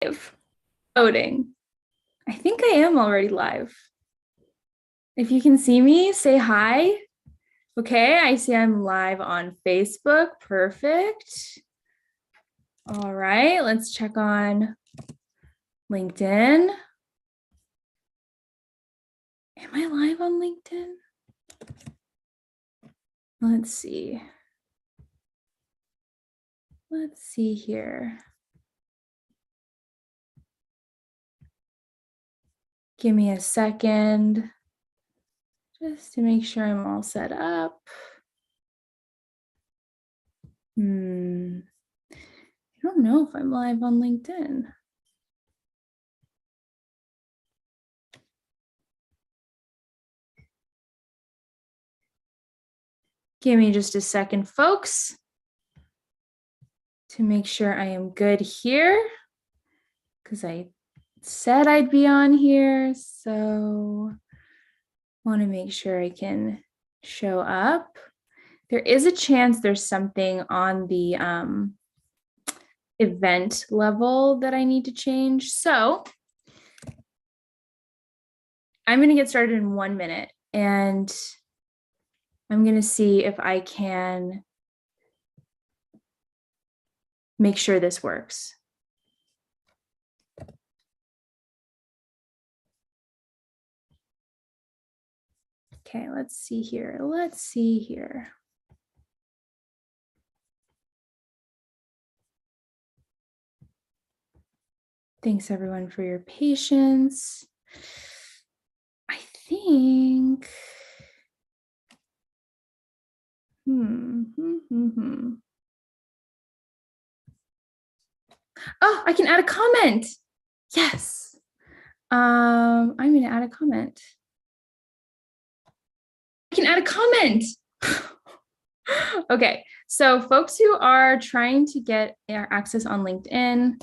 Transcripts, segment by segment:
Live. Voting. I think I am already live. If you can see me, say hi. Okay, I see I'm live on Facebook. Perfect. All right, let's check on LinkedIn. Am I live on LinkedIn? Let's see. Let's see here. Give me a second just to make sure I'm all set up. I don't know if I'm live on LinkedIn. Give me just a second, folks, to make sure I am good here, because I said I'd be on here, so I want to make sure I can show up. There is a chance there's something on the event level that I need to change. So I'm going to get started in 1 minute, and I'm going to see if I can make sure this works. Okay, let's see here. Let's see here. Thanks everyone for your patience. I think, Oh, I can add a comment. Yes. I'm going to add a comment. I can add a comment. Okay, so folks who are trying to get access on LinkedIn,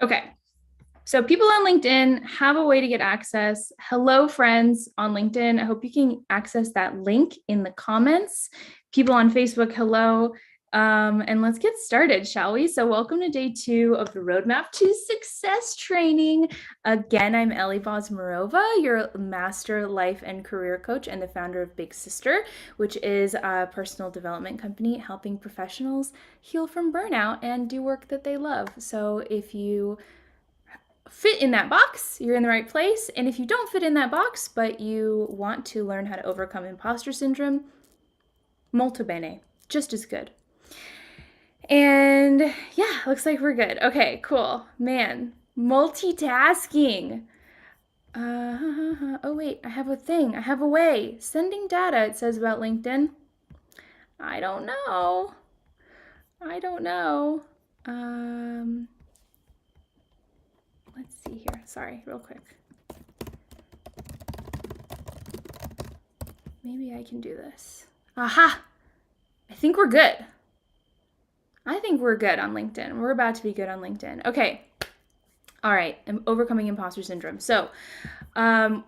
okay, so people on LinkedIn have a way to get access. Hello, friends on LinkedIn. I hope you can access that link in the comments. People on Facebook, hello. And let's get started, shall we? So welcome to day 2 of the Roadmap to Success training. Again, I'm Ellie Bosmarova, your master life and career coach and the founder of Big Sister, which is a personal development company helping professionals heal from burnout and do work that they love. So if you fit in that box, you're in the right place. And if you don't fit in that box, but you want to learn how to overcome imposter syndrome, molto bene, just as good. And yeah, looks like we're good. Okay, cool. Man, multitasking. Oh wait, I have a thing. I have a way. Sending data, it says about LinkedIn. I don't know. I don't know. Let's see here. Sorry, real quick. Maybe I can do this. Aha! I think we're good. I think we're good on LinkedIn. We're about to be good on LinkedIn. Okay. All right. I'm overcoming imposter syndrome. So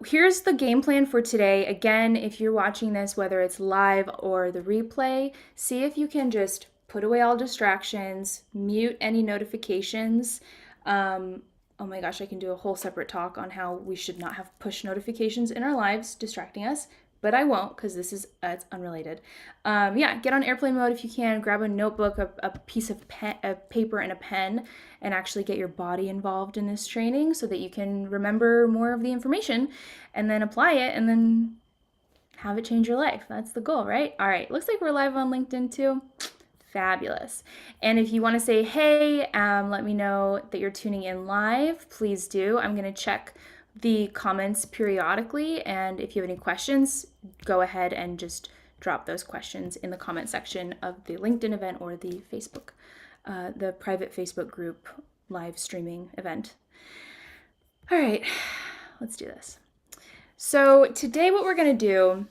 here's the game plan for today. Again, if you're watching this, whether it's live or the replay, see if you can just put away all distractions, mute any notifications. Oh my gosh, I can do a whole separate talk on how we should not have push notifications in our lives distracting us, but I won't because this is it's unrelated. Yeah, get on airplane mode if you can. Grab a notebook, a piece of paper, and a pen, and actually get your body involved in this training so that you can remember more of the information and then apply it and then have it change your life. That's the goal, right? All right, looks like we're live on LinkedIn too. Fabulous. And if you want to say, hey, let me know that you're tuning in live, please do. I'm going to check the comments periodically. And if you have any questions, go ahead and just drop those questions in the comment section of the LinkedIn event or the Facebook, the private Facebook group live streaming event. All right, let's do this. So today what we're going to do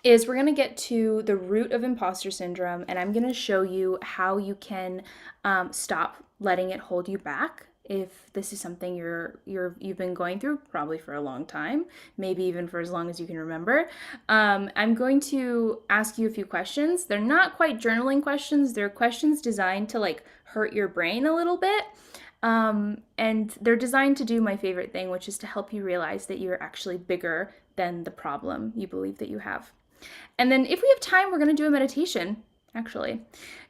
is we're going to get to the root of imposter syndrome, and I'm going to show you how you can stop letting it hold you back. if this is something you've been going through probably for a long time, maybe even for as long as you can remember. I'm going to ask you a few questions. They're not quite journaling questions. They're questions designed to like hurt your brain a little bit. And they're designed to do my favorite thing, which is to help you realize that you're actually bigger than the problem you believe that you have. And then if we have time, we're going to do a meditation, actually,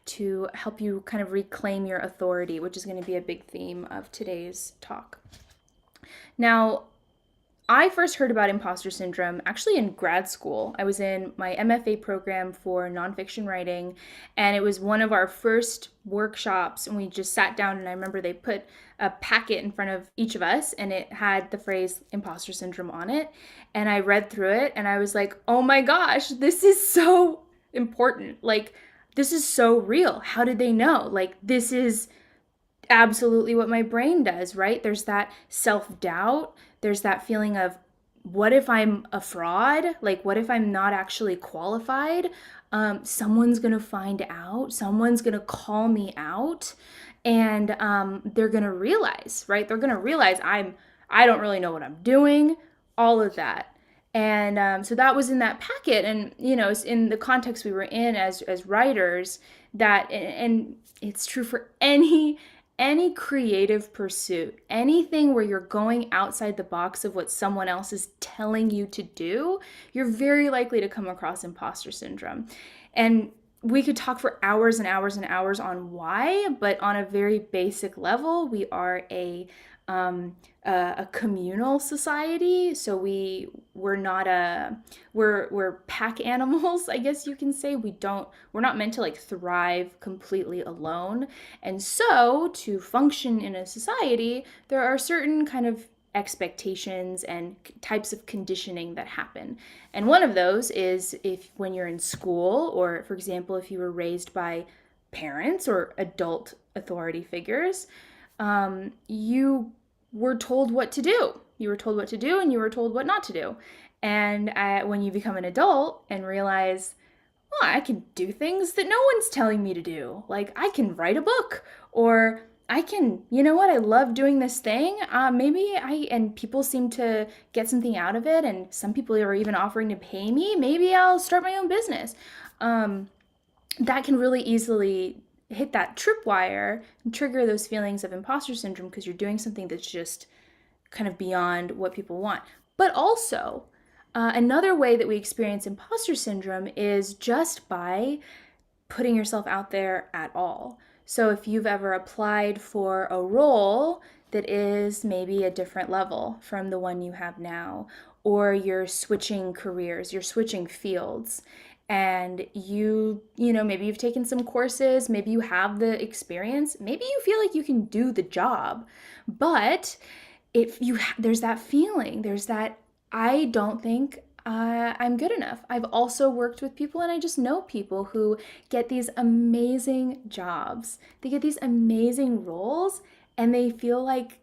to help you kind of reclaim your authority, which is going to be a big theme of today's talk. Now, I first heard about imposter syndrome actually in grad school. I was in my MFA program for nonfiction writing, and it was one of our first workshops, and we just sat down, and I remember they put a packet in front of each of us, and it had the phrase imposter syndrome on it, and I read through it, and I was like, oh my gosh, this is so important. Like, this is so real. How did they know? Like, this is absolutely what my brain does, right? There's that self-doubt. There's that feeling of, what if I'm a fraud? Like, what if I'm not actually qualified? Someone's going to find out. Someone's going to call me out. And they're going to realize, right? They're going to realize I don't really know what I'm doing. All of that. And so that was in that packet. And, you know, in the context we were in as writers, that, and it's true for any creative pursuit, anything where you're going outside the box of what someone else is telling you to do, you're very likely to come across imposter syndrome. And we could talk for hours and hours and hours on why, but on a very basic level, we are a communal society. So we're pack animals, I guess you can say. We're not meant to like thrive completely alone. And so to function in a society, there are certain kind of expectations and types of conditioning that happen. And one of those is when you're in school, or for example, if you were raised by parents or adult authority figures, you were told what to do. You were told what to do, and you were told what not to do. And when you become an adult and realize, well, I can do things that no one's telling me to do. Like, I can write a book, or I can, you know what, I love doing this thing. And people seem to get something out of it, and some people are even offering to pay me. Maybe I'll start my own business. That can really easily hit that tripwire and trigger those feelings of imposter syndrome, because you're doing something that's just kind of beyond what people want. But also, another way that we experience imposter syndrome is just by putting yourself out there at all. So if you've ever applied for a role that is maybe a different level from the one you have now, or you're switching careers, you're switching fields, and you know, maybe you've taken some courses, maybe you have the experience, maybe you feel like you can do the job, but there's that feeling, there's that, I don't think I'm good enough. I've also worked with people, and I just know people who get these amazing jobs. They get these amazing roles, and they feel like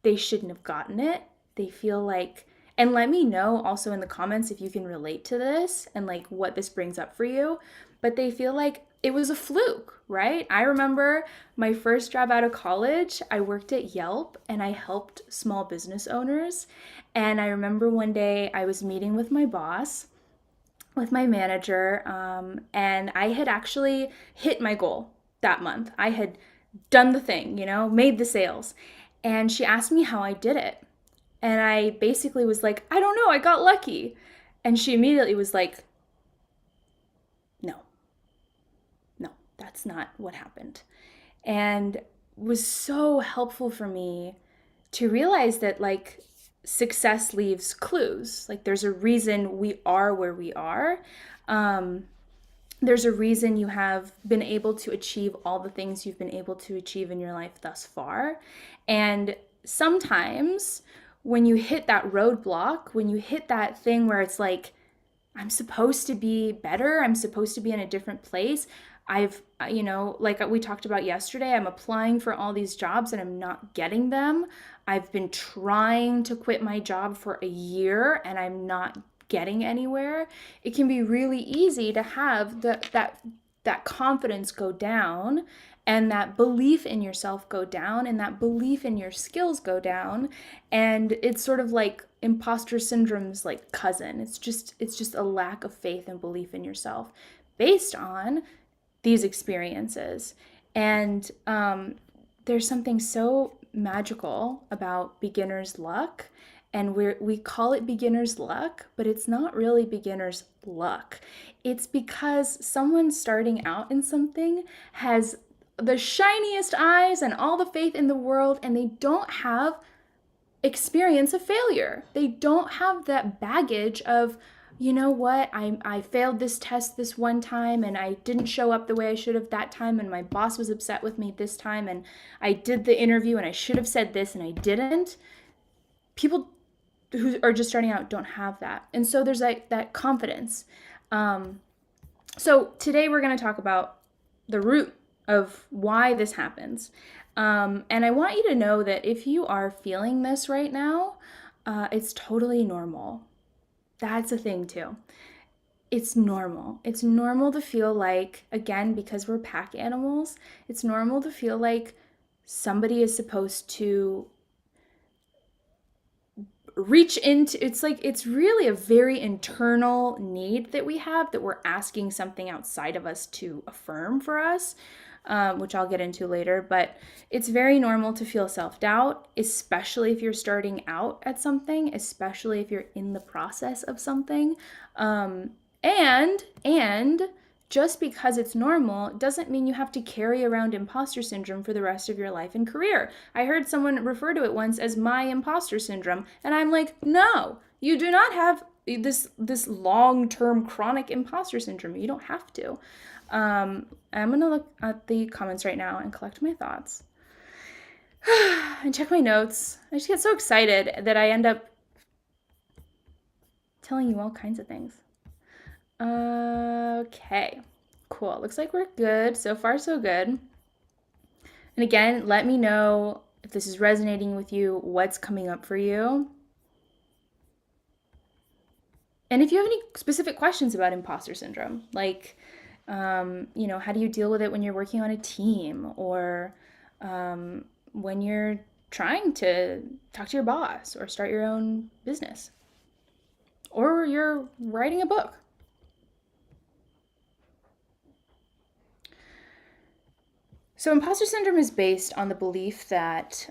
they shouldn't have gotten it. They feel like, and let me know also in the comments if you can relate to this and like what this brings up for you, but they feel like it was a fluke, right? I remember my first job out of college, I worked at Yelp, and I helped small business owners. And I remember one day I was meeting with my boss, with my manager, and I had actually hit my goal that month. I had done the thing, you know, made the sales. And she asked me how I did it. And I basically was like, I don't know, I got lucky. And she immediately was like, no, that's not what happened. And was so helpful for me to realize that like success leaves clues. Like, there's a reason we are where we are. There's a reason you have been able to achieve all the things you've been able to achieve in your life thus far. And sometimes when you hit that roadblock, when you hit that thing where it's like, I'm supposed to be better, I'm supposed to be in a different place, I've, you know, like we talked about yesterday, I'm applying for all these jobs and I'm not getting them. I've been trying to quit my job for a year and I'm not getting anywhere. It can be really easy to have that confidence go down and that belief in yourself go down, and that belief in your skills go down, and it's sort of like imposter syndrome's like cousin. It's just a lack of faith and belief in yourself based on these experiences. And there's something so magical about beginner's luck. And we call it beginner's luck, but it's not really beginner's luck. It's because someone starting out in something has the shiniest eyes and all the faith in the world, and they don't have experience of failure. They don't have that baggage of, you know what, I failed this test this one time and I didn't show up the way I should have that time, and my boss was upset with me this time, and I did the interview and I should have said this and I didn't. People who are just starting out don't have that. And so there's like that confidence. So today we're going to talk about the root of why this happens. And I want you to know that if you are feeling this right now, it's totally normal. That's a thing too. It's normal. It's normal to feel like, again, because we're pack animals, it's normal to feel like somebody is supposed to reach into. It's like, it's really a very internal need that we have, that we're asking something outside of us to affirm for us, which I'll get into later. But it's very normal to feel self-doubt, especially if you're starting out at something, especially if you're in the process of something. And just because it's normal doesn't mean you have to carry around imposter syndrome for the rest of your life and career. I heard someone refer to it once as my imposter syndrome, and I'm like, no, you do not have this long-term chronic imposter syndrome. You don't have to. I'm gonna look at the comments right now and collect my thoughts and check my notes. I just get so excited that I end up telling you all kinds of things. Okay, cool. Looks like we're good. So far, so good. And again, let me know if this is resonating with you, what's coming up for you. And if you have any specific questions about imposter syndrome, like, how do you deal with it when you're working on a team, or when you're trying to talk to your boss or start your own business, or you're writing a book. So imposter syndrome is based on the belief that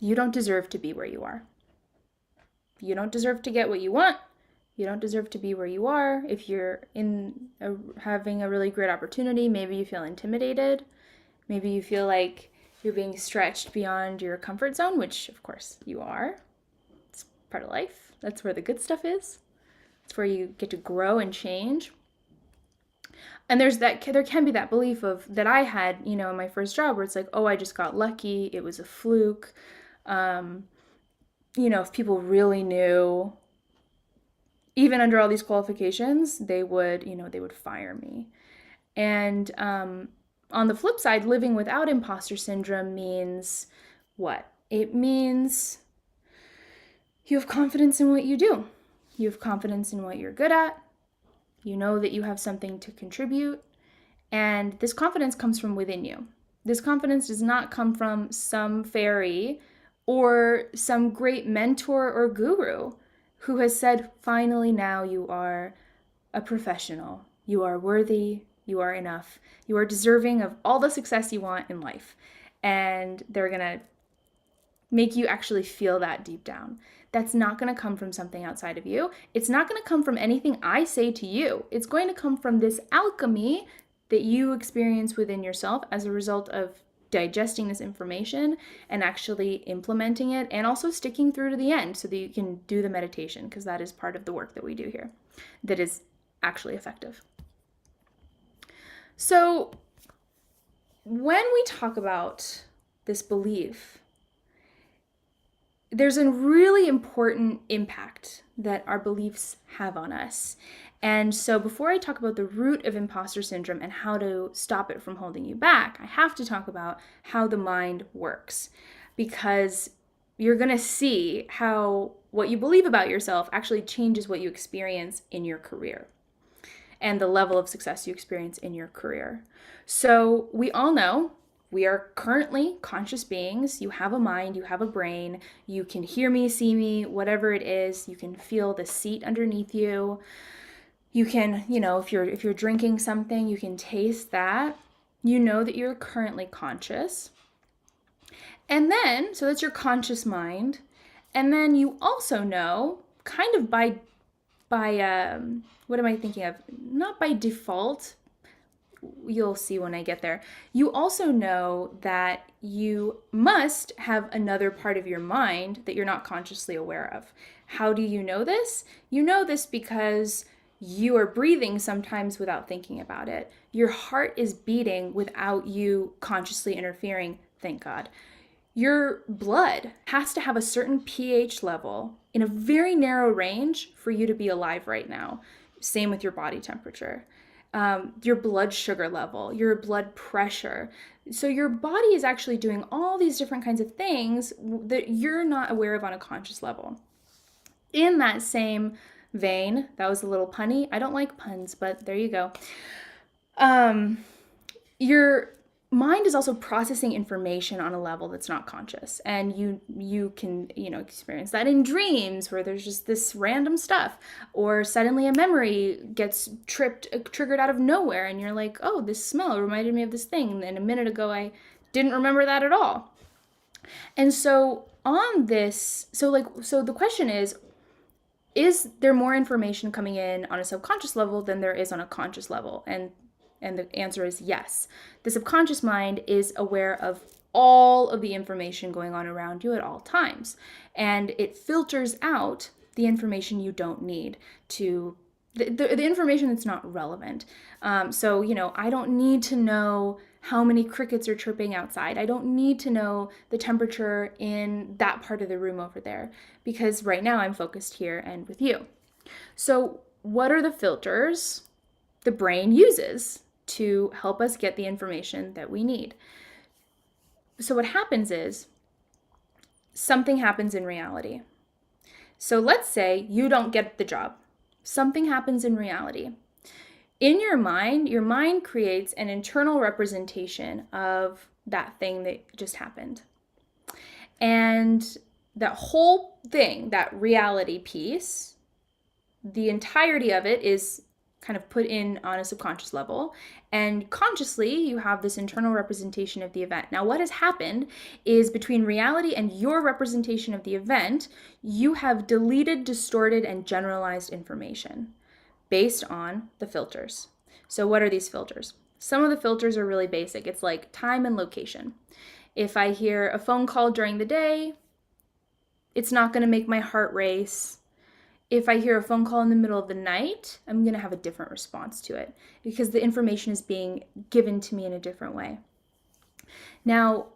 you don't deserve to be where you are. You don't deserve to get what you want. You don't deserve to be where you are. If you're having a really great opportunity, maybe you feel intimidated. Maybe you feel like you're being stretched beyond your comfort zone, which of course you are. It's part of life. That's where the good stuff is. It's where you get to grow and change. And there can be that belief of that I had, in my first job, where it's like, oh, I just got lucky. It was a fluke. If people really knew, even under all these qualifications, they would fire me. And on the flip side, living without imposter syndrome means what? It means you have confidence in what you do. You have confidence in what you're good at. You know that you have something to contribute, and this confidence comes from within you. This confidence does not come from some fairy or some great mentor or guru who has said, finally, now you are a professional. You are worthy. You are enough. You are deserving of all the success you want in life. And they're going to make you actually feel that deep down. That's not going to come from something outside of you. It's not going to come from anything I say to you. It's going to come from this alchemy that you experience within yourself as a result of digesting this information and actually implementing it, and also sticking through to the end so that you can do the meditation, because that is part of the work that we do here that is actually effective. So when we talk about this belief, there's a really important impact that our beliefs have on us. And so before I talk about the root of imposter syndrome and how to stop it from holding you back, I have to talk about how the mind works, because you're going to see how what you believe about yourself actually changes what you experience in your career. and the level of success you experience in your career. So we all know we are currently conscious beings. You have a mind, you have a brain, you can hear me, see me, whatever it is. You can feel the seat underneath you. You can, if you're drinking something, you can taste that. You know that you're currently conscious. And then, so that's your conscious mind. And then you also know, kind of by what am I thinking of? Not by default, you'll see when I get there. You also know that you must have another part of your mind that you're not consciously aware of. How do you know this? You know this because you are breathing sometimes without thinking about it. Your heart is beating without you consciously interfering, thank God. Your blood has to have a certain pH level in a very narrow range for you to be alive right now. Same with your body temperature, your blood sugar level, your blood pressure. So your body is actually doing all these different kinds of things that you're not aware of on a conscious level. In that same vein, that was a little punny. I don't like puns, but there you go. Your mind is also processing information on a level that's not conscious, and you can experience that in dreams where there's just this random stuff, or suddenly a memory gets triggered out of nowhere, and you're like, oh, this smell reminded me of this thing, and a minute ago I didn't remember that at all. And so on this, so the question is there more information coming in on a subconscious level than there is on a conscious level? And the answer is yes. The subconscious mind is aware of all of the information going on around you at all times. And it filters out the information you don't need to, the information that's not relevant. So, I don't need to know how many crickets are chirping outside. I don't need to know the temperature in that part of the room over there, because right now I'm focused here and with you. So what are the filters the brain uses to help us get the information that we need? So what happens is something happens in reality. So let's say you don't get the job. Something happens in reality. In your mind creates an internal representation of that thing that just happened. And that whole thing, that reality piece, the entirety of it is kind of put in on a subconscious level, and consciously you have this internal representation of the event. Now, what has happened is between reality and your representation of the event, you have deleted, distorted, and generalized information based on the filters. So what are these filters? Some of the filters are really basic. It's like time and location. If I hear a phone call during the day, it's not going to make my heart race. If I hear a phone call in the middle of the night, I'm going to have a different response to it because the information is being given to me in a different way. Now,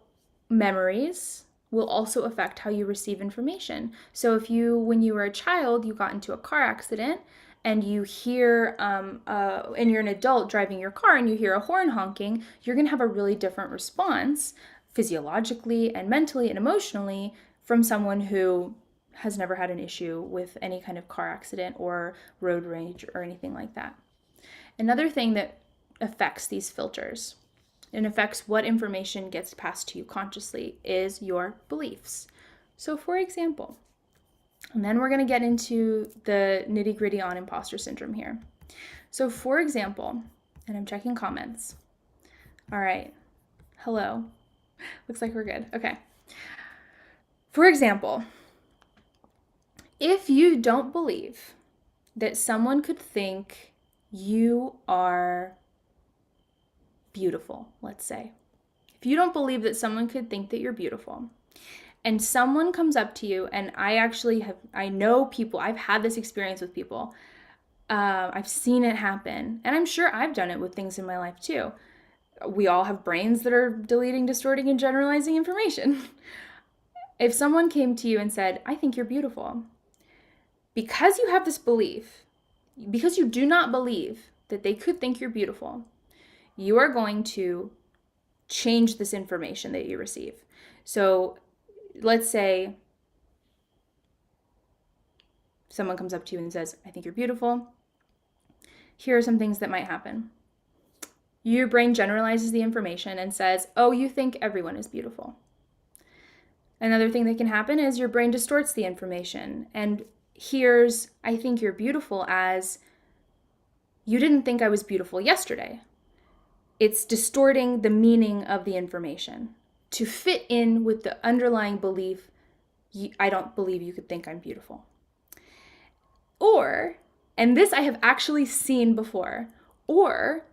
memories will also affect how you receive information. So if when you were a child, you got into a car accident and you hear, and you're an adult driving your car and you hear a horn honking, you're going to have a really different response physiologically and mentally and emotionally from someone who has never had an issue with any kind of car accident or road rage or anything like that. Another thing that affects these filters and affects what information gets passed to you consciously is your beliefs. So for example, and then we're going to get into the nitty-gritty on imposter syndrome here. So for example, and I'm checking comments. All right. Hello. Looks like we're good. Okay. For example, if you don't believe that someone could think you are beautiful, let's say. If you don't believe that someone could think that you're beautiful, and someone comes up to you, and I know people, I've had this experience with people. I've seen it happen, and I'm sure I've done it with things in my life too. We all have brains that are deleting, distorting, and generalizing information. If someone came to you and said, I think you're beautiful, because you have this belief, because you do not believe that they could think you're beautiful, you are going to change this information that you receive. So let's say someone comes up to you and says, I think you're beautiful. here are some things that might happen. Your brain generalizes the information and says, oh, you think everyone is beautiful. Another thing that can happen is your brain distorts the information and hears, I think you're beautiful, as you didn't think I was beautiful yesterday. It's distorting the meaning of the information to fit in with the underlying belief, I don't believe you could think I'm beautiful. Or, and this I have actually seen before, or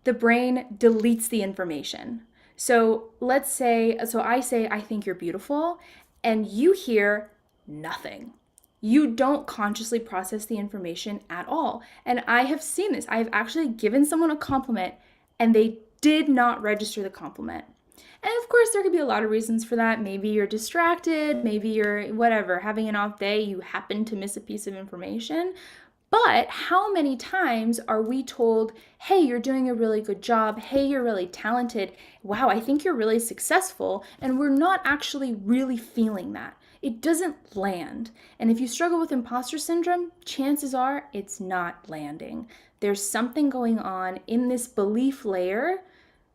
the brain deletes the information. So let's say, I say, I think you're beautiful, and you hear nothing. You don't consciously process the information at all. And I have seen this. I have actually given someone a compliment and they did not register the compliment. And of course, there could be a lot of reasons for that. Maybe you're distracted, maybe you're whatever, having an off day, you happen to miss a piece of information. But how many times are we told, hey, you're doing a really good job. Hey, you're really talented. Wow, I think you're really successful. And we're not actually really feeling that. It doesn't land. And if you struggle with imposter syndrome, chances are it's not landing. There's something going on in this belief layer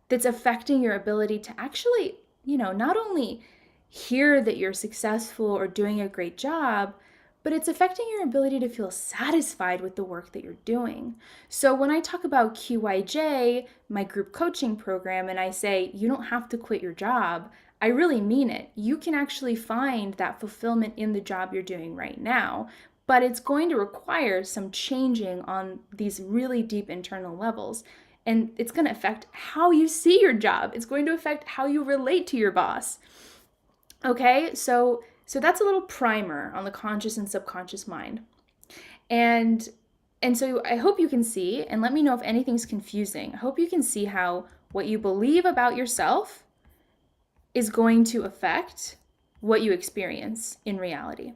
that's affecting your ability to actually, not only hear that you're successful or doing a great job, but it's affecting your ability to feel satisfied with the work that you're doing. So when I talk about QIJ, my group coaching program, and I say, you don't have to quit your job, I really mean it. You can actually find that fulfillment in the job you're doing right now, but it's going to require some changing on these really deep internal levels. And it's going to affect how you see your job. It's going to affect how you relate to your boss. Okay, so that's a little primer on the conscious and subconscious mind. And so I hope you can see, and let me know if anything's confusing. I hope you can see how what you believe about yourself is going to affect what you experience in reality.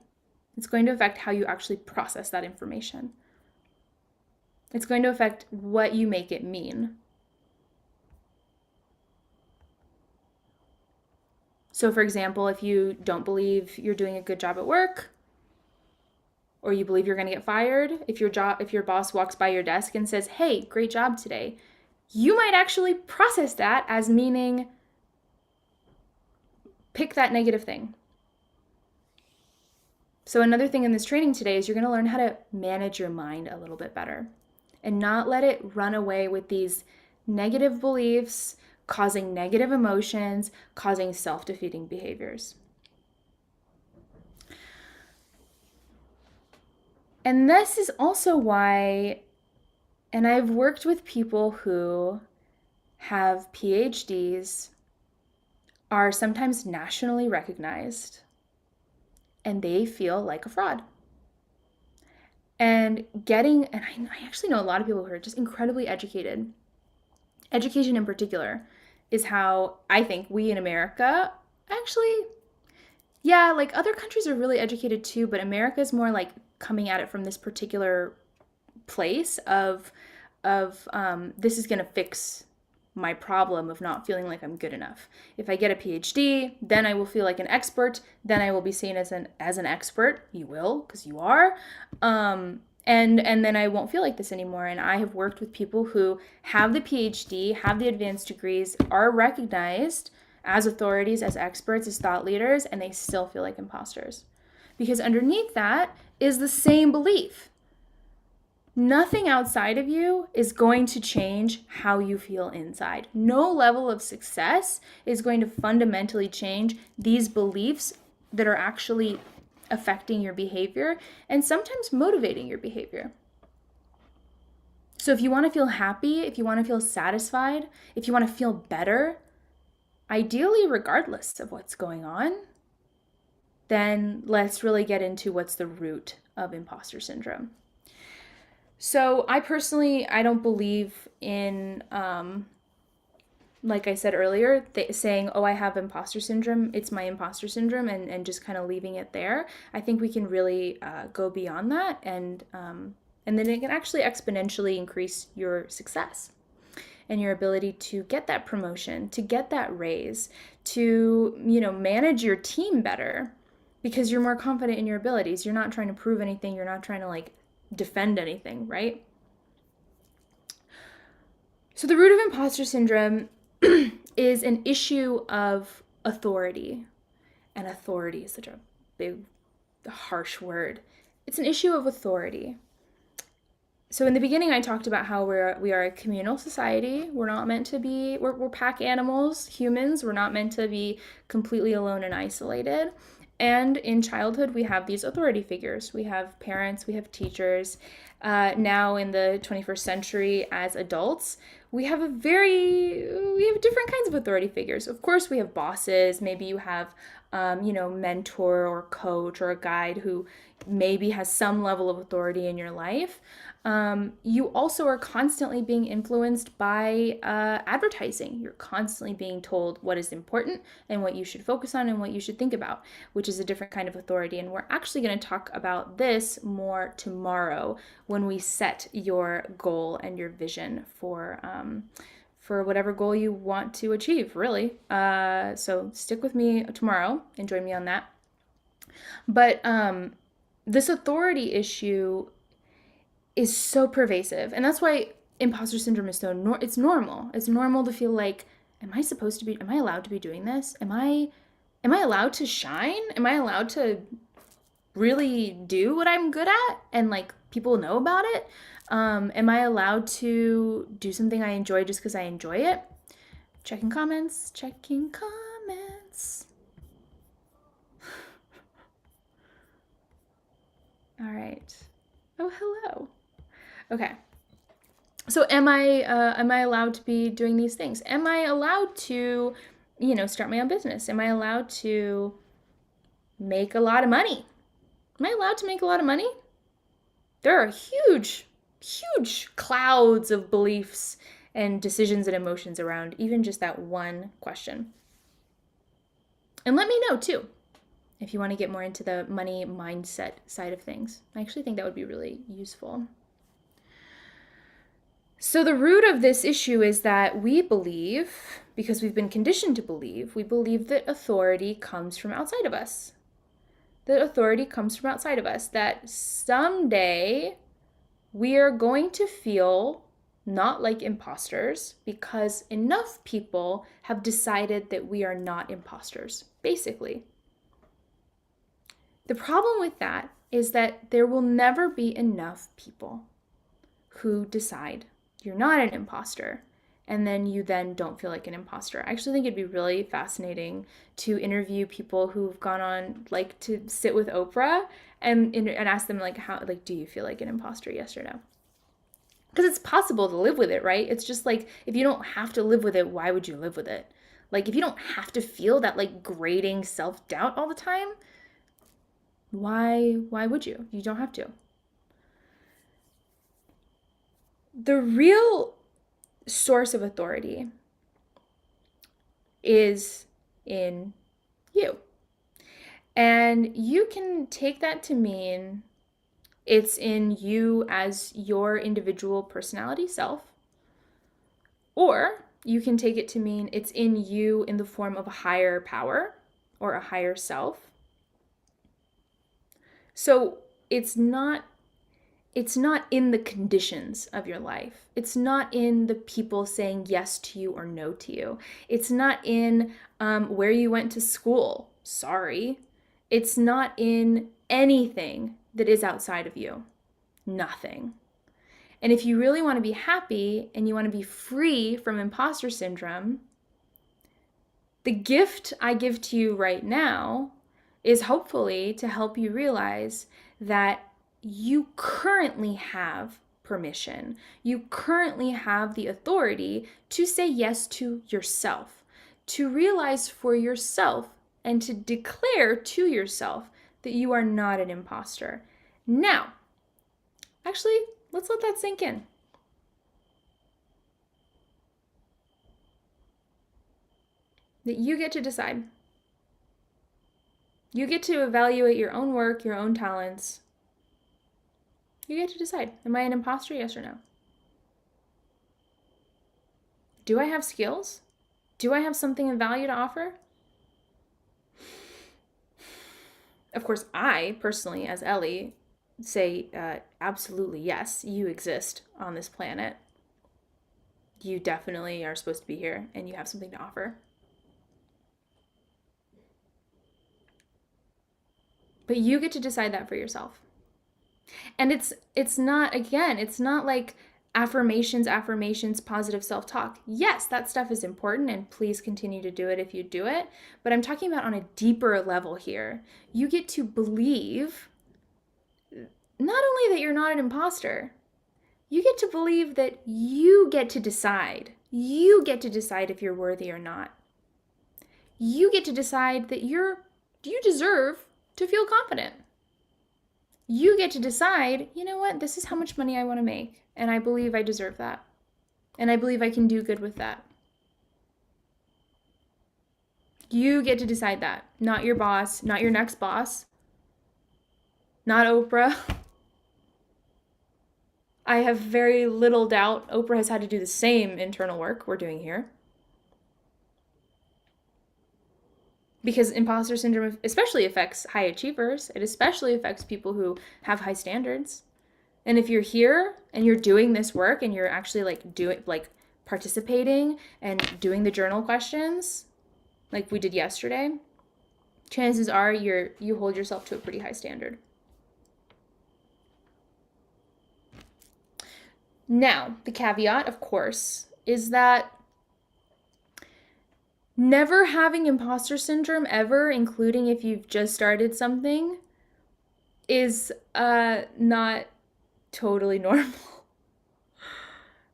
It's going to affect how you actually process that information. It's going to affect what you make it mean. So for example, if you don't believe you're doing a good job at work, or you believe you're going to get fired, if your boss walks by your desk and says, "Hey, great job today," you might actually process that as meaning pick that negative thing. So another thing in this training today is you're going to learn how to manage your mind a little bit better and not let it run away with these negative beliefs, causing negative emotions, causing self-defeating behaviors. And this is also why, and I've worked with people who have PhDs, are sometimes nationally recognized, and they feel like a fraud. And I actually know a lot of people who are just incredibly educated. Education in particular is how I think we in America actually, yeah, like other countries are really educated too, but America is more like coming at it from this particular place of this is going to fix my problem of not feeling like I'm good enough. If I get a PhD, then I will feel like an expert. Then I will be seen as an expert. You will, because you are. And then I won't feel like this anymore. And I have worked with people who have the PhD, have the advanced degrees, are recognized as authorities, as experts, as thought leaders, and they still feel like imposters. Because underneath that is the same belief. Nothing outside of you is going to change how you feel inside. No level of success is going to fundamentally change these beliefs that are actually affecting your behavior and sometimes motivating your behavior. So if you want to feel happy, if you want to feel satisfied, if you want to feel better, ideally regardless of what's going on, then let's really get into what's the root of imposter syndrome. So I personally, I don't believe in, like I said earlier, saying, oh, I have imposter syndrome, it's my imposter syndrome, and just kind of leaving it there. I think we can really go beyond that, and then it can actually exponentially increase your success and your ability to get that promotion, to get that raise, to, manage your team better because you're more confident in your abilities. You're not trying to prove anything. You're not trying to defend anything, right? So the root of imposter syndrome is an issue of authority. And authority is such a big, harsh word. It's an issue of authority. So in the beginning, I talked about how we are a communal society. We're not meant to be, we're pack animals, humans. We're not meant to be completely alone and isolated. And in childhood, we have these authority figures. We have parents, we have teachers. Now in the 21st century, as adults, we have different kinds of authority figures. Of course, we have bosses. Maybe you have, mentor or coach or a guide who maybe has some level of authority in your life. You also are constantly being influenced by advertising. You're constantly being told what is important and what you should focus on and what you should think about, which is a different kind of authority. And we're actually going to talk about this more tomorrow when we set your goal and your vision for whatever goal you want to achieve, really. So stick with me tomorrow and join me on that. But this authority issue is so pervasive, and that's why imposter syndrome is so it's normal. It's normal to feel like, am I allowed to be doing this? Am I allowed to shine? Am I allowed to really do what I'm good at and like people know about it? Am I allowed to do something I enjoy just because I enjoy it? Checking comments. All right. Oh, hello. Okay. So am I allowed to be doing these things? Am I allowed to, start my own business? Am I allowed to make a lot of money? Am I allowed to make a lot of money? There are huge clouds of beliefs and decisions and emotions around even just that one question. And let me know too if you want to get more into the money mindset side of things. I actually think that would be really useful. So the root of this issue is that we believe, because we've been conditioned to believe, we believe that authority comes from outside of us. That authority comes from outside of us. That someday we are going to feel not like imposters because enough people have decided that we are not imposters, basically. The problem with that is that there will never be enough people who decide you're not an imposter, and then you then don't feel like an imposter. I actually think it'd be really fascinating to interview people who've gone on, like, to sit with Oprah and ask them, like, how, like, do you feel like an imposter, yes or no? Because it's possible to live with it, right? It's just like, if you don't have to live with it, why would you live with it? Like, if you don't have to feel that, like, grating self-doubt all the time, why would you? You don't have to. The real source of authority is in you. And you can take that to mean it's in you as your individual personality self, or you can take it to mean it's in you in the form of a higher power or a higher self. So it's not in the conditions of your life. It's not in the people saying yes to you or no to you. It's not in where you went to school. Sorry. It's not in anything that is outside of you. Nothing. And if you really want to be happy and you want to be free from imposter syndrome, the gift I give to you right now is hopefully to help you realize that you currently have permission. You currently have the authority to say yes to yourself, to realize for yourself and to declare to yourself that you are not an imposter. Now, actually, let's let that sink in. That you get to decide. You get to evaluate your own work, your own talents. You get to decide, am I an imposter, yes or no? Do I have skills? Do I have something of value to offer? Of course, I personally, as Ellie, say absolutely yes, you exist on this planet. you definitely are supposed to be here and you have something to offer. But you get to decide that for yourself. And it's not, again, it's not like affirmations, positive self-talk. Yes, that stuff is important and please continue to do it if you do it, but I'm talking about on a deeper level here. You get to believe not only that you're not an imposter, you get to believe that you get to decide. You get to decide if you're worthy or not. You get to decide that you deserve to feel confident. You get to decide, you know what, this is how much money I want to make, and I believe I deserve that. And I believe I can do good with that. You get to decide that, not your boss, not your next boss, not Oprah. I have very little doubt Oprah has had to do the same internal work we're doing here. Because imposter syndrome especially affects high achievers. It especially affects people who have high standards. And if you're here and you're doing this work and you're actually participating and doing the journal questions like we did yesterday, chances are you hold yourself to a pretty high standard. Now, the caveat, of course, is that never having imposter syndrome ever, including if you've just started something, is not totally normal.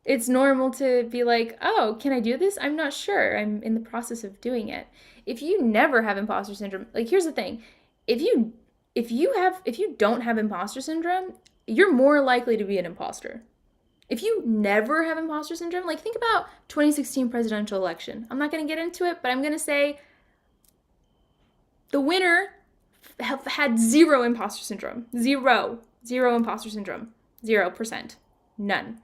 It's normal to be like, oh, can I do this? I'm not sure. I'm in the process of doing it. If you never have imposter syndrome, like here's the thing. If you don't have imposter syndrome, you're more likely to be an imposter. If you never have imposter syndrome, like think about 2016 presidential election. I'm not going to get into it, but I'm going to say the winner had zero imposter syndrome. Zero imposter syndrome. 0%. None.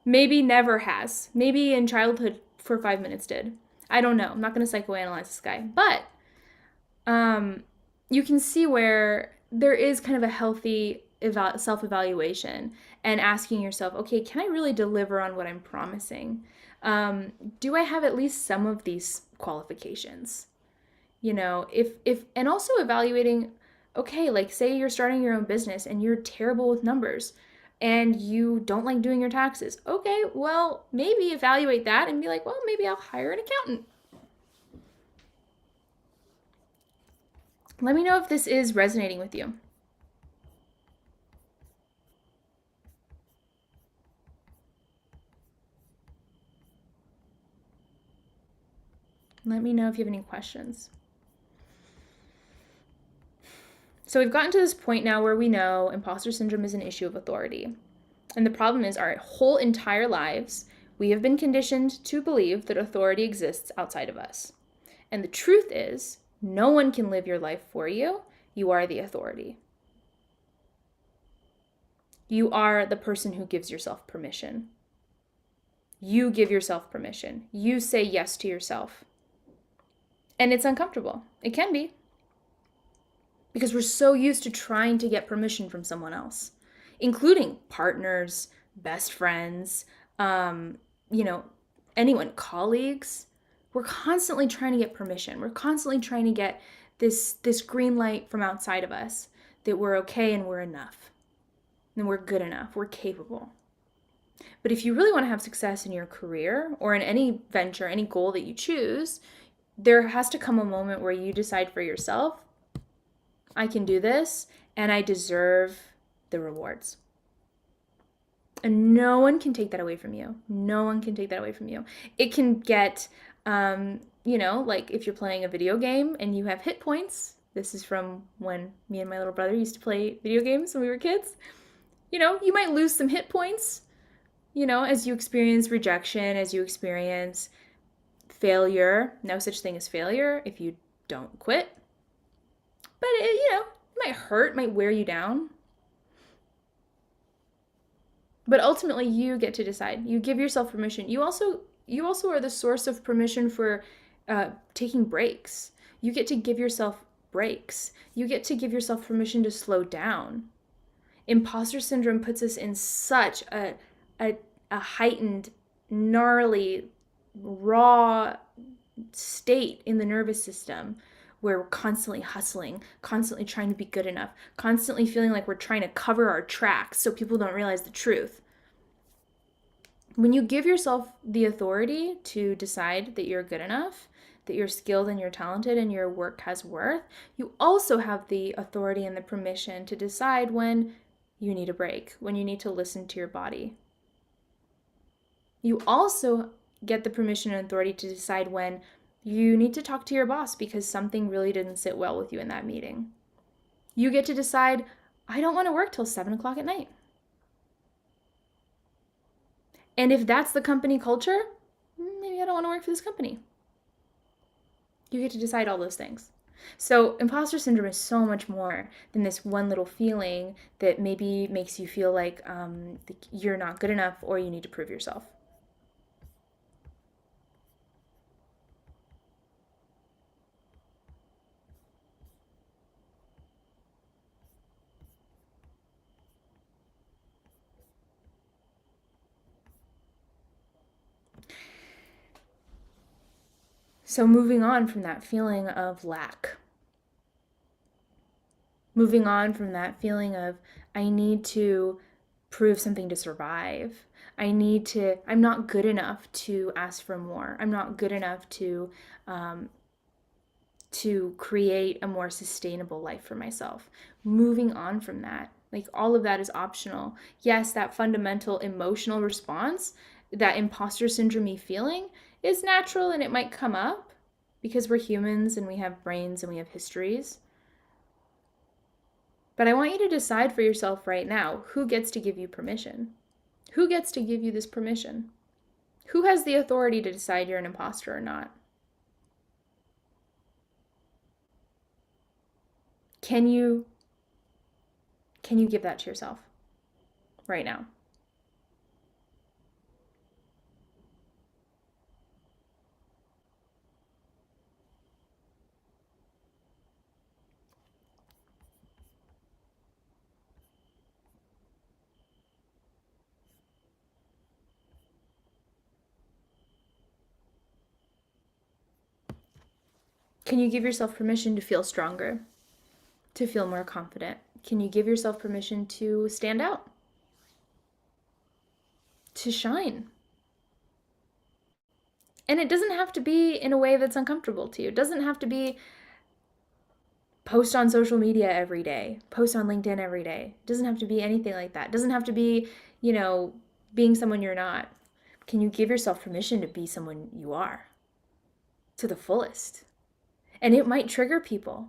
Maybe never has. Maybe in childhood for 5 minutes did. I don't know. I'm not going to psychoanalyze this guy. But you can see where there is kind of a healthy self-evaluation and asking yourself, okay, can I really deliver on what I'm promising? Do I have at least some of these qualifications? You know, and also evaluating, okay, like say you're starting your own business and you're terrible with numbers and you don't like doing your taxes. Okay, well, maybe evaluate that and be like, well, maybe I'll hire an accountant. Let me know if this is resonating with you. Let me know if you have any questions. So we've gotten to this point now where we know imposter syndrome is an issue of authority. And the problem is our whole entire lives, we have been conditioned to believe that authority exists outside of us. And the truth is, no one can live your life for you. You are the authority. You are the person who gives yourself permission. You give yourself permission. You say yes to yourself. And it's uncomfortable. It can be. Because we're so used to trying to get permission from someone else, including partners, best friends, anyone, colleagues. We're constantly trying to get permission. We're constantly trying to get this green light from outside of us that we're okay and we're enough, and we're good enough, we're capable. But if you really want to have success in your career or in any venture, any goal that you choose, there has to come a moment where you decide for yourself, I can do this and I deserve the rewards. And no one can take that away from you. No one can take that away from you. It can get, like if you're playing a video game and you have hit points. This is from when me and my little brother used to play video games when we were kids. You might lose some hit points, as you experience rejection, as you experience failure. No such thing as failure if you don't quit. But it might hurt, might wear you down. But ultimately, you get to decide. You give yourself permission. You also are the source of permission for taking breaks. You get to give yourself breaks. You get to give yourself permission to slow down. Imposter syndrome puts us in such a heightened gnarly, raw state in the nervous system where we're constantly hustling, constantly trying to be good enough, constantly feeling like we're trying to cover our tracks so people don't realize the truth. When you give yourself the authority to decide that you're good enough, that you're skilled and you're talented and your work has worth, you also have the authority and the permission to decide when you need a break, when you need to listen to your body. You also get the permission and authority to decide when you need to talk to your boss because something really didn't sit well with you in that meeting. You get to decide, I don't want to work till 7 o'clock at night. And if that's the company culture, maybe I don't want to work for this company. You get to decide all those things. So imposter syndrome is so much more than this one little feeling that maybe makes you feel like you're not good enough or you need to prove yourself. So moving on from that feeling of lack, moving on from that feeling of I need to prove something to survive. I'm not good enough to ask for more. I'm not good enough to create a more sustainable life for myself. Moving on from that, like all of that is optional. Yes, that fundamental emotional response, that imposter syndrome feeling is natural and it might come up because we're humans and we have brains and we have histories. But I want you to decide for yourself right now, who gets to give you permission? Who gets to give you this permission? Who has the authority to decide you're an imposter or not? Can you give that to yourself right now? Can you give yourself permission to feel stronger, to feel more confident? Can you give yourself permission to stand out, to shine? And it doesn't have to be in a way that's uncomfortable to you. It doesn't have to be post on social media every day, post on LinkedIn every day. It doesn't have to be anything like that. It doesn't have to be, being someone you're not. Can you give yourself permission to be someone you are to the fullest? And it might trigger people.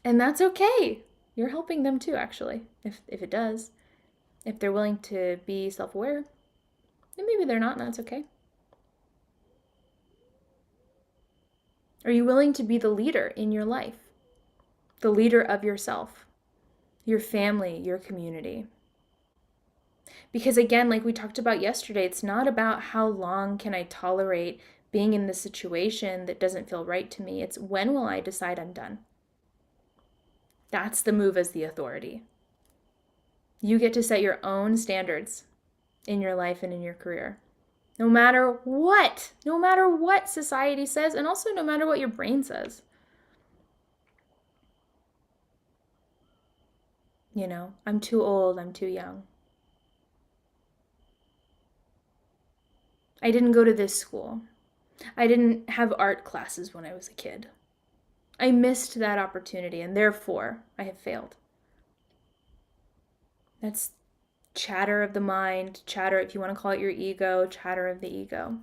And that's okay. You're helping them too, actually, if it does. If they're willing to be self-aware, and maybe they're not, and that's okay. Are you willing to be the leader in your life? The leader of yourself, your family, your community? Because again, like we talked about yesterday, it's not about how long can I tolerate being in this situation that doesn't feel right to me. It's when will I decide I'm done? That's the move as the authority. You get to set your own standards in your life and in your career. No matter what society says, and also no matter what your brain says. I'm too old, I'm too young. I didn't go to this school. I didn't have art classes when I was a kid. I missed that opportunity, and therefore I have failed. That's chatter of the mind, chatter, if you want to call it your ego, chatter of the ego.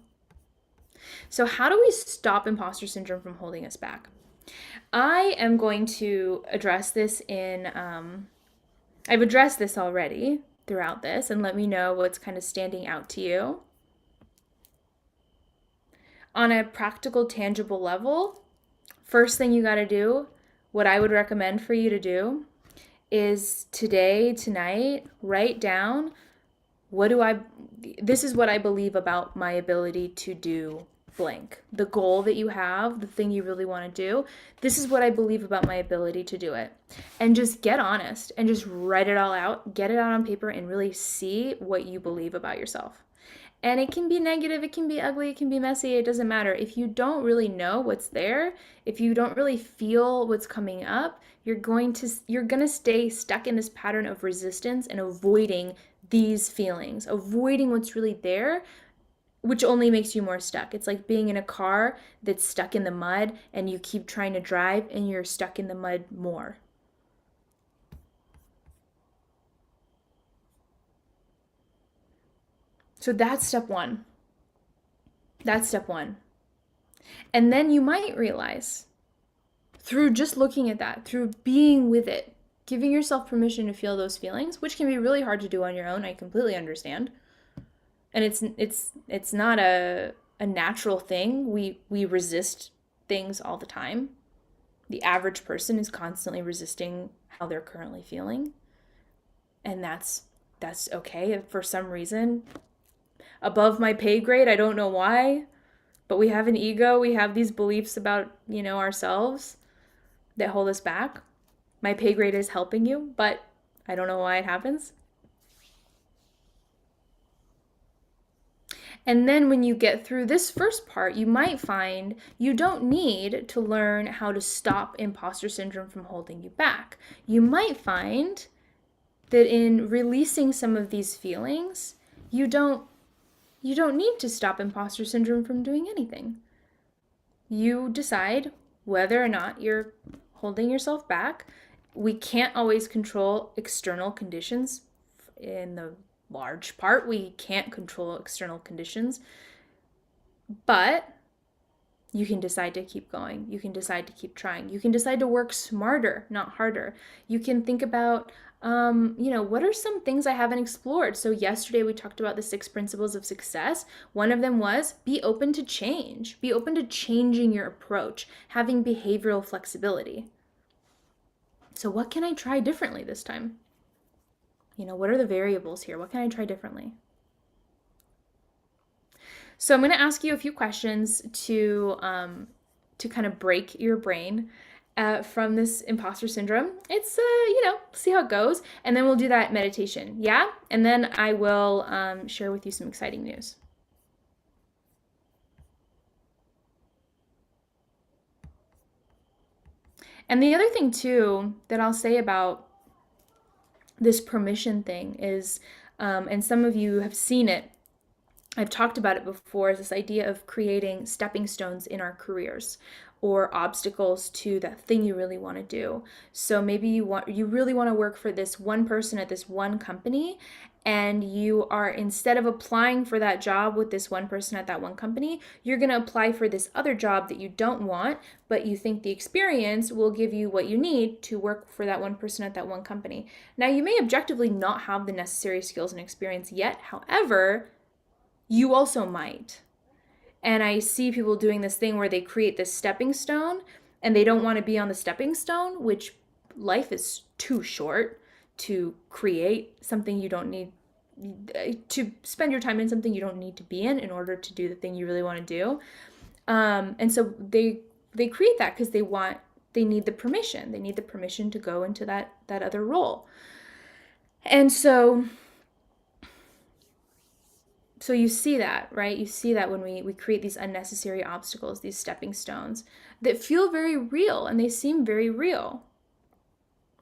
So how do we stop imposter syndrome from holding us back? I am going to address this I've addressed this already throughout this, and let me know what's kind of standing out to you. On a practical, tangible level, first thing you got to do, what I would recommend for you to do, is tonight, write down this is what I believe about my ability to do blank. The goal that you have, the thing you really want to do, this is what I believe about my ability to do it. And just get honest and just write it all out, get it out on paper and really see what you believe about yourself. And it can be negative, it can be ugly, it can be messy, it doesn't matter. If you don't really know what's there, if you don't really feel what's coming up, you're going to stay stuck in this pattern of resistance and avoiding these feelings, avoiding what's really there, which only makes you more stuck. It's like being in a car that's stuck in the mud and you keep trying to drive and you're stuck in the mud more. So that's step one. That's step one. And then you might realize through just looking at that, through being with it, giving yourself permission to feel those feelings, which can be really hard to do on your own, I completely understand. And it's not a natural thing. We resist things all the time. The average person is constantly resisting how they're currently feeling. And that's okay. If for some reason above my pay grade, I don't know why, but we have an ego, we have these beliefs about, ourselves that hold us back. My pay grade is helping you, but I don't know why it happens. And then when you get through this first part, you might find you don't need to learn how to stop imposter syndrome from holding you back. You might find that in releasing some of these feelings, you don't need to stop imposter syndrome from doing anything. You decide whether or not you're holding yourself back. We can't always control external conditions. In the large part, we can't control external conditions, but you can decide to keep going. You can decide to keep trying. You can decide to work smarter, not harder. You can think about, what are some things I haven't explored? So yesterday we talked about the 6 principles of success. One of them was be open to change. Be open to changing your approach, having behavioral flexibility. So what can I try differently this time? What are the variables here? What can I try differently? So I'm going to ask you a few questions to kind of break your brain from this imposter syndrome. It's, see how it goes. And then we'll do that meditation. Yeah? And then I will share with you some exciting news. And the other thing, too, that I'll say about this permission thing is, and some of you have seen it, I've talked about it before, is this idea of creating stepping stones in our careers or obstacles to that thing you really want to do. So maybe you really want to work for this one person at this one company, and you are, instead of applying for that job with this one person at that one company, you're going to apply for this other job that you don't want, but you think the experience will give you what you need to work for that one person at that one company. Now, you may objectively not have the necessary skills and experience yet. However, you also might. And I see people doing this thing where they create this stepping stone and they don't want to be on the stepping stone, which life is too short to create something you don't need, to spend your time in something you don't need to be in order to do the thing you really want to do. And so they create that because they need the permission. They need the permission to go into that other role. And so you see that, right? You see that when we create these unnecessary obstacles, these stepping stones that feel very real, and they seem very real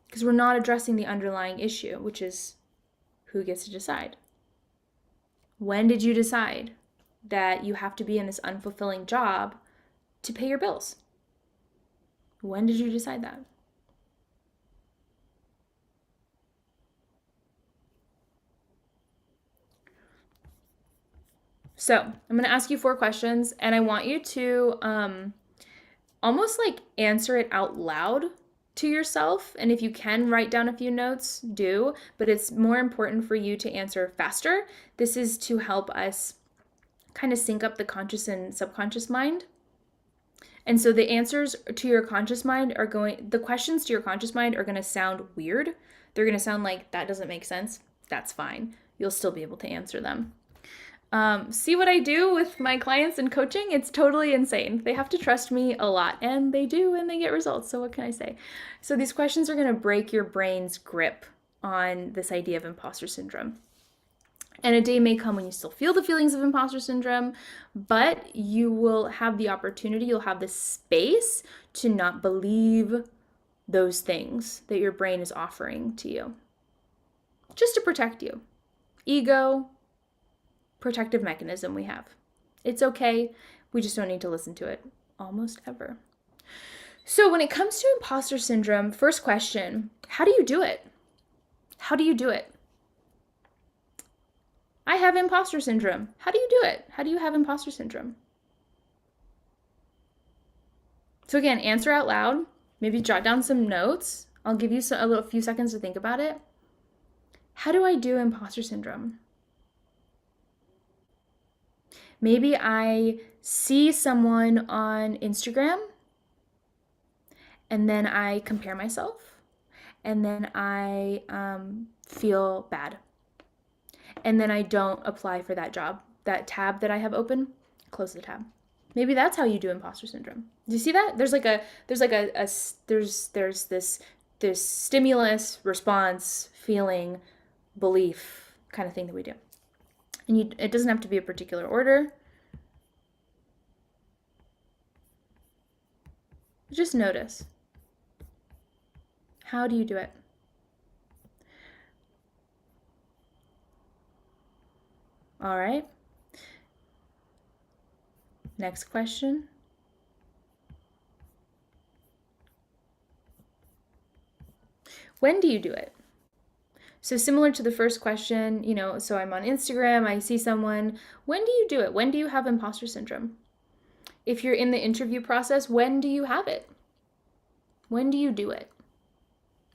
because we're not addressing the underlying issue, which is who gets to decide. When did you decide that you have to be in this unfulfilling job to pay your bills? When did you decide that? So I'm going to ask you 4 questions, and I want you to almost like answer it out loud to yourself. And if you can write down a few notes, do, but it's more important for you to answer faster. This is to help us kind of sync up the conscious and subconscious mind. And so the answers to your conscious mind the questions to your conscious mind are going to sound weird. They're going to sound like, that doesn't make sense. That's fine. You'll still be able to answer them. See what I do with my clients in coaching? It's totally insane. They have to trust me a lot, and they do, and they get results. So what can I say? So these questions are going to break your brain's grip on this idea of imposter syndrome. And a day may come when you still feel the feelings of imposter syndrome, but you will have the opportunity, you'll have the space to not believe those things that your brain is offering to you, just to protect you. Ego, protective mechanism we have. It's okay. We just don't need to listen to it almost ever. So when it comes to imposter syndrome, first question, how do you do it? How do you do it? I have imposter syndrome. How do you do it? How do you have imposter syndrome? So again, answer out loud. Maybe jot down some notes. I'll give you a few seconds to think about it. How do I do imposter syndrome? Maybe I see someone on Instagram and then I compare myself and then I feel bad. And then I don't apply for that job. That tab that I have open, close the tab. Maybe that's how you do imposter syndrome. Do you see that? There's this stimulus, response, feeling, belief kind of thing that we do. And it doesn't have to be a particular order. Just notice. How do you do it? All right. Next question. When do you do it? So similar to the first question, so I'm on Instagram, I see someone. When do you do it? When do you have imposter syndrome? If you're in the interview process, when do you have it? When do you do it?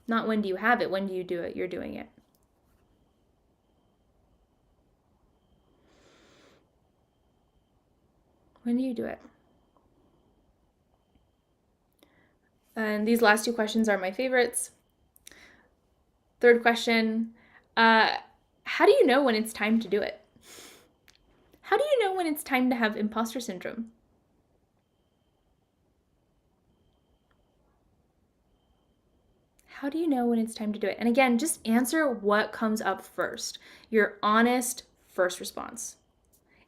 Not when do you have it, when do you do it? You're doing it. When do you do it? And these last two questions are my favorites. Third question, how do you know when it's time to do it? How do you know when it's time to have imposter syndrome? How do you know when it's time to do it? And again, just answer what comes up first. Your honest first response.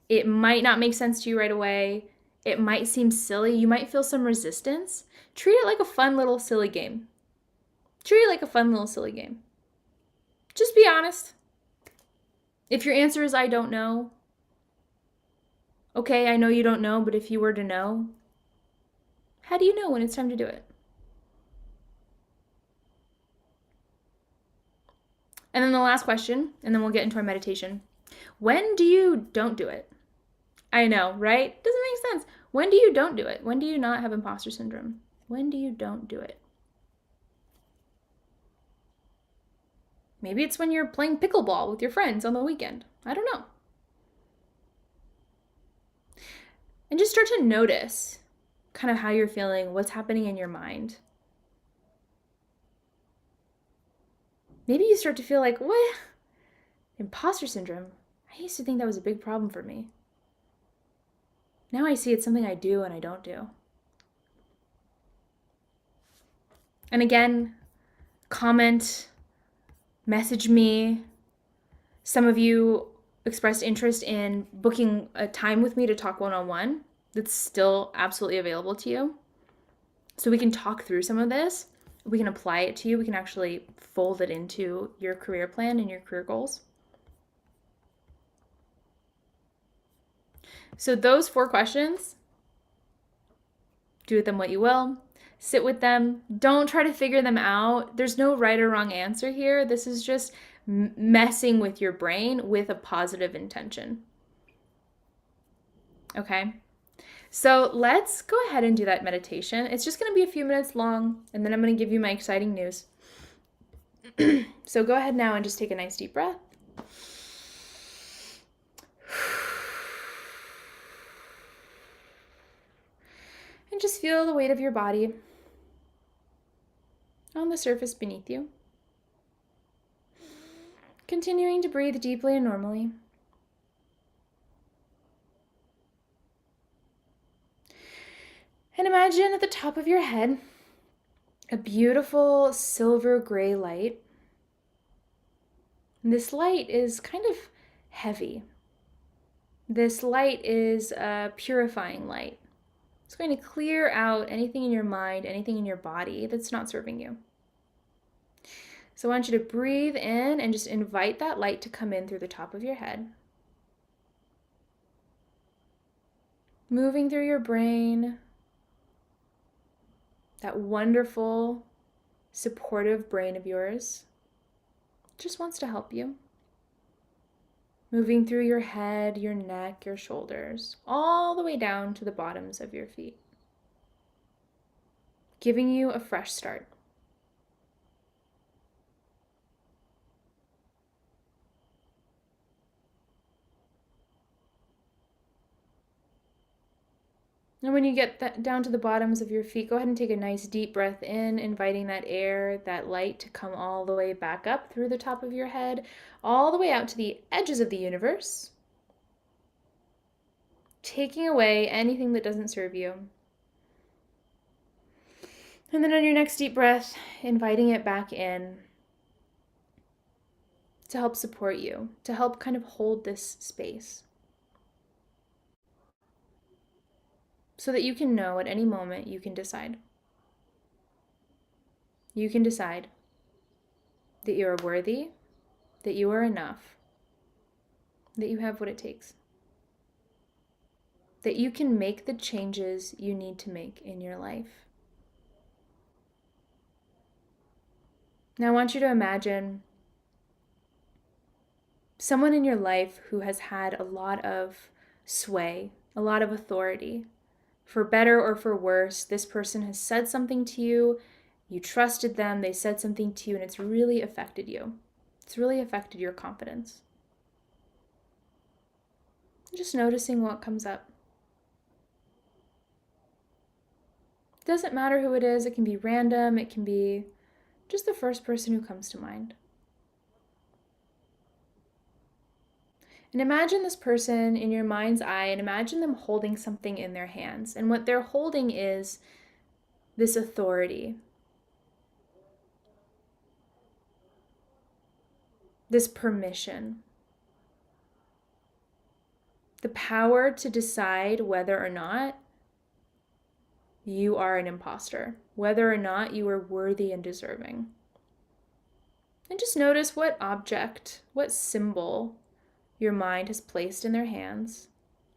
It might not make sense to you right away. It might seem silly. You might feel some resistance. Treat it like a fun little silly game. Treat it like a fun little silly game. Just be honest. If your answer is I don't know, okay, I know you don't know, but if you were to know, how do you know when it's time to do it? And then the last question, and then we'll get into our meditation. When do you don't do it? I know, right? Doesn't make sense. When do you don't do it? When do you not have imposter syndrome? When do you don't do it? Maybe it's when you're playing pickleball with your friends on the weekend. I don't know. And just start to notice kind of how you're feeling, what's happening in your mind. Maybe you start to feel like, what? Imposter syndrome? I used to think that was a big problem for me. Now I see it's something I do and I don't do. And again, comment, message me. Some of you expressed interest in booking a time with me to talk one-on-one. That's still absolutely available to you. So we can talk through some of this. We can apply it to you. We can actually fold it into your career plan and your career goals. So those 4 questions, do with them what you will. Sit with them. Don't try to figure them out. There's no right or wrong answer here. This is just messing with your brain with a positive intention. Okay? So let's go ahead and do that meditation. It's just going to be a few minutes long, and then I'm going to give you my exciting news. So go ahead now and just take a nice deep breath. And just feel the weight of your body on the surface beneath you. Continuing to breathe deeply and normally. And imagine at the top of your head a beautiful silver gray light. And this light is kind of heavy. This light is a purifying light. It's going to clear out anything in your mind, anything in your body that's not serving you. So I want you to breathe in and just invite that light to come in through the top of your head. Moving through your brain, that wonderful, supportive brain of yours just wants to help you. Moving through your head, your neck, your shoulders, all the way down to the bottoms of your feet. Giving you a fresh start. And when you get down to the bottoms of your feet, go ahead and take a nice deep breath in, inviting that air, that light to come all the way back up through the top of your head, all the way out to the edges of the universe, taking away anything that doesn't serve you. And then on your next deep breath, inviting it back in to help support you, to help kind of hold this space. So that you can know at any moment you can decide. You can decide that you are worthy, that you are enough, that you have what it takes, that you can make the changes you need to make in your life. Now I want you to imagine someone in your life who has had a lot of sway, a lot of authority. For better or for worse, this person has said something to you, you trusted them, they said something to you, and it's really affected you. It's really affected your confidence. Just noticing what comes up. It doesn't matter who it is, it can be random, it can be just the first person who comes to mind. And imagine this person in your mind's eye and imagine them holding something in their hands. And what they're holding is this authority, this permission, the power to decide whether or not you are an imposter, whether or not you are worthy and deserving. And just notice what object, what symbol your mind has placed in their hands.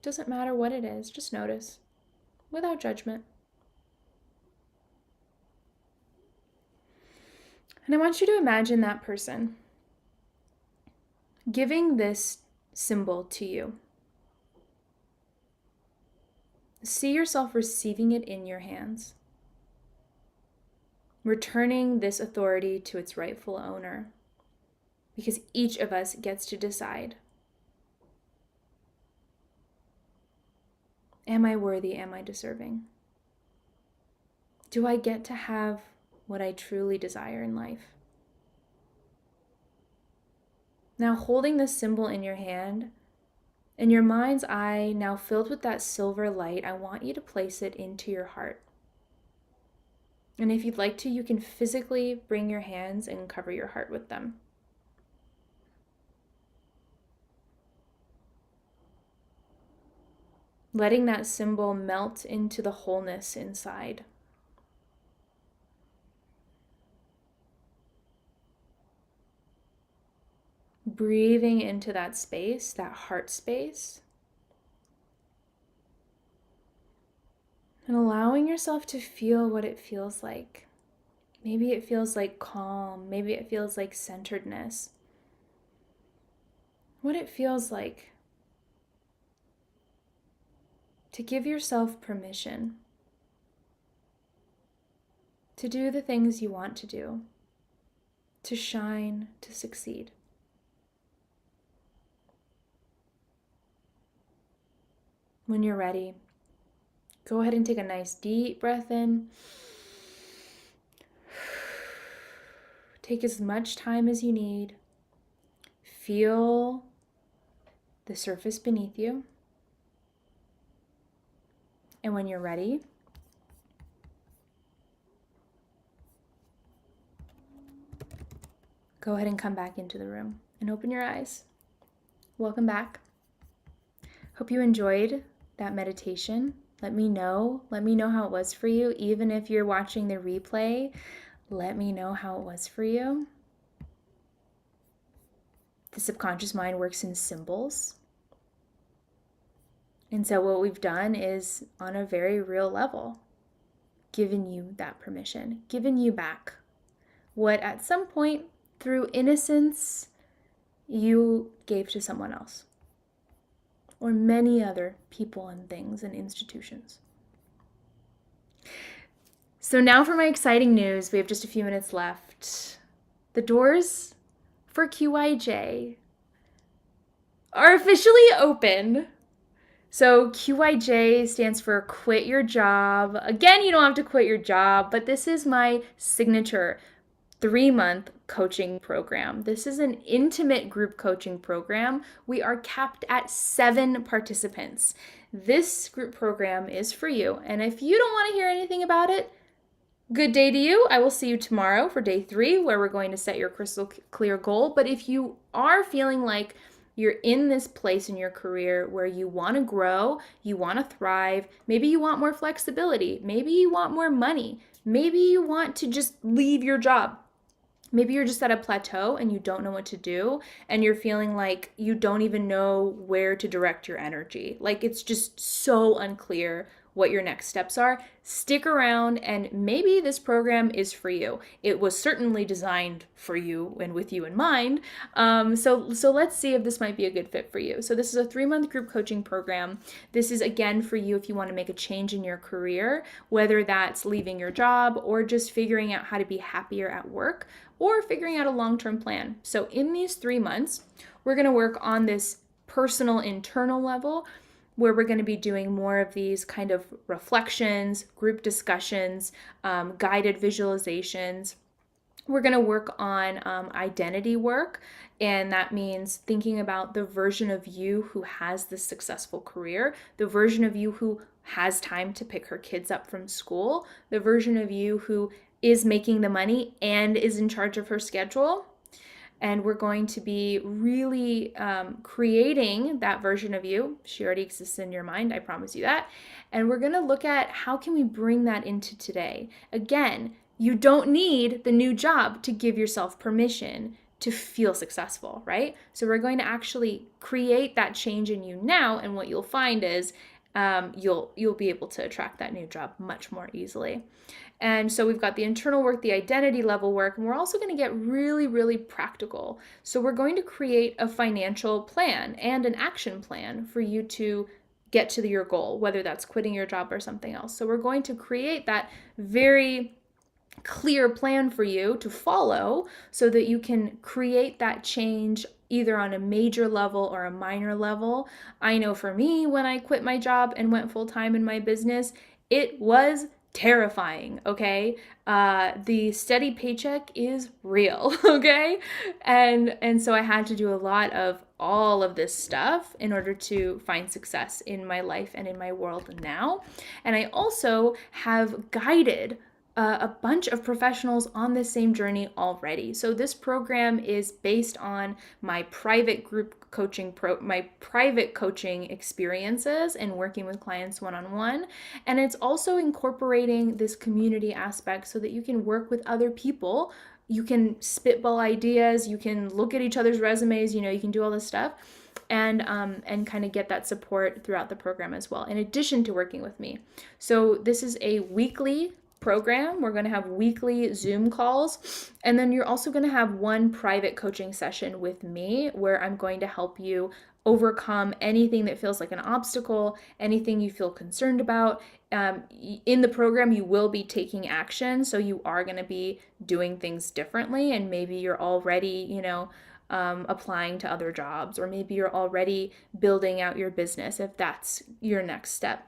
Doesn't matter what it is, just notice, without judgment. And I want you to imagine that person giving this symbol to you. See yourself receiving it in your hands, returning this authority to its rightful owner, because each of us gets to decide. Am I worthy? Am I deserving? Do I get to have what I truly desire in life? Now, holding this symbol in your hand, in your mind's eye, now filled with that silver light, I want you to place it into your heart. And if you'd like to, you can physically bring your hands and cover your heart with them. Letting that symbol melt into the wholeness inside. Breathing into that space, that heart space. And allowing yourself to feel what it feels like. Maybe it feels like calm. Maybe it feels like centeredness. What it feels like to give yourself permission to do the things you want to do, to shine, to succeed. When you're ready, go ahead and take a nice deep breath in. Take as much time as you need. Feel the surface beneath you. And when you're ready, go ahead and come back into the room and open your eyes. welcome back. Hope you enjoyed that meditation. Let me know how it was for you. Even if you're watching the replay, let me know how it was for you. The subconscious mind works in symbols. And so what we've done is, on a very real level, given you that permission, given you back what at some point through innocence you gave to someone else, or many other people and things and institutions. So now for my exciting news. We have just a few minutes left. The doors for QIJ are officially open. So QIJ stands for Quit Your Job. Again, you don't have to quit your job, but this is my signature 3-month coaching program. This is an intimate group coaching program. We are capped at 7 participants. This group program is for you. And if you don't want to hear anything about it, good day to you. I will see you tomorrow for day 3, where we're going to set your crystal clear goal. But if you are feeling like you're in this place in your career where you want to grow, you want to thrive, maybe you want more flexibility, maybe you want more money, maybe you want to just leave your job. Maybe you're just at a plateau and you don't know what to do, and you're feeling like you don't even know where to direct your energy. Like it's just so unclear what your next steps are. Stick around, and maybe this program is for you. It was certainly designed for you and with you in mind. So let's see if this might be a good fit for you. So this is a 3-month group coaching program. This is again for you if you want to make a change in your career, whether that's leaving your job or just figuring out how to be happier at work, or figuring out a long-term plan. So in these 3 months, we're going to work on this personal internal level, where we're going to be doing more of these kind of reflections, group discussions, guided visualizations. We're going to work on identity work, and that means thinking about the version of you who has this successful career, the version of you who has time to pick her kids up from school, the version of you who is making the money and is in charge of her schedule. And we're going to be really creating that version of you. She already exists in your mind, I promise you that. And we're going to look at how can we bring that into today. Again, you don't need the new job to give yourself permission to feel successful, right? So we're going to actually create that change in you now, and what you'll find is you'll be able to attract that new job much more easily. And so we've got the internal work, the identity level work, and we're also going to get really, really practical. So we're going to create a financial plan and an action plan for you to get to your goal, whether that's quitting your job or something else. So we're going to create that very clear plan for you to follow so that you can create that change either on a major level or a minor level. I know for me, when I quit my job and went full-time in my business, it was terrifying, okay? The steady paycheck is real, okay? And so I had to do a lot of all of this stuff in order to find success in my life and in my world now. And I also have guided a bunch of professionals on this same journey already. So this program is based on my private group coaching, my private coaching experiences and working with clients one-on-one. And it's also incorporating this community aspect so that you can work with other people. You can spitball ideas, you can look at each other's resumes, you can do all this stuff. And kind of get that support throughout the program as well, in addition to working with me. So this is a weekly program. We're going to have weekly Zoom calls, and then you're also going to have one private coaching session with me where I'm going to help you overcome anything that feels like an obstacle, anything you feel concerned about. In the program, you will be taking action, so you are going to be doing things differently, and maybe you're already, applying to other jobs, or maybe you're already building out your business if that's your next step.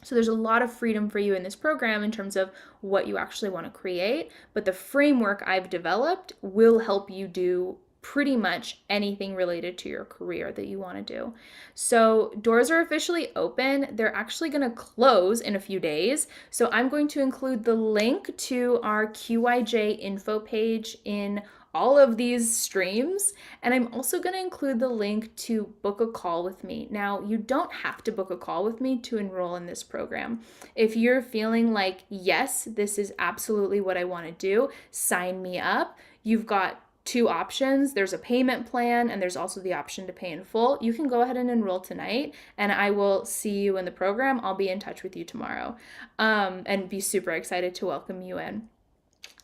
So there's a lot of freedom for you in this program in terms of what you actually want to create, but the framework I've developed will help you do pretty much anything related to your career that you want to do. So doors are officially open. They're actually going to close in a few days. So I'm going to include the link to our QIJ info page in all of these streams. And I'm also going to include the link to book a call with me. Now, you don't have to book a call with me to enroll in this program. If you're feeling like, yes, this is absolutely what I want to do, sign me up. You've got two options. There's a payment plan and there's also the option to pay in full. You can go ahead and enroll tonight and I will see you in the program. I'll be in touch with you tomorrow and be super excited to welcome you in.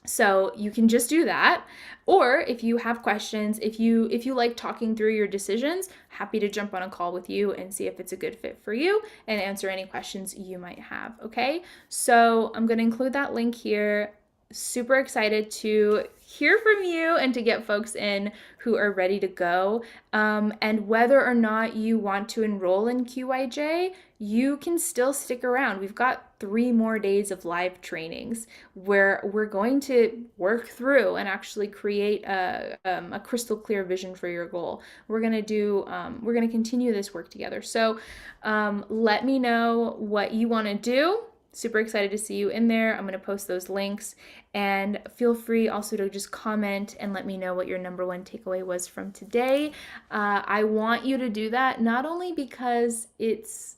So you can just do that. Or if you have questions, if you like talking through your decisions, happy to jump on a call with you and see if it's a good fit for you and answer any questions you might have, okay? So I'm going to include that link here. Super excited to hear from you and to get folks in who are ready to go. And whether or not you want to enroll in QIJ, you can still stick around. We've got 3 more days of live trainings where we're going to work through and actually create a crystal clear vision for your goal. We're going to continue this work together. So let me know what you want to do. Super excited to see you in there. I'm going to post those links and feel free also to just comment and let me know what your number one takeaway was from today. I want you to do that not only because it's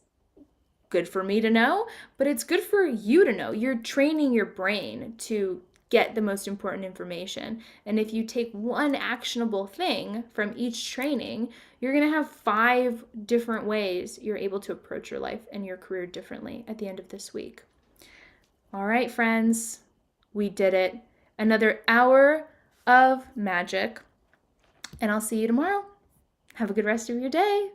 good for me to know, but it's good for you to know. You're training your brain to get the most important information. And if you take one actionable thing from each training, you're going to have 5 different ways you're able to approach your life and your career differently at the end of this week. All right, friends, we did it. Another hour of magic. And I'll see you tomorrow. Have a good rest of your day.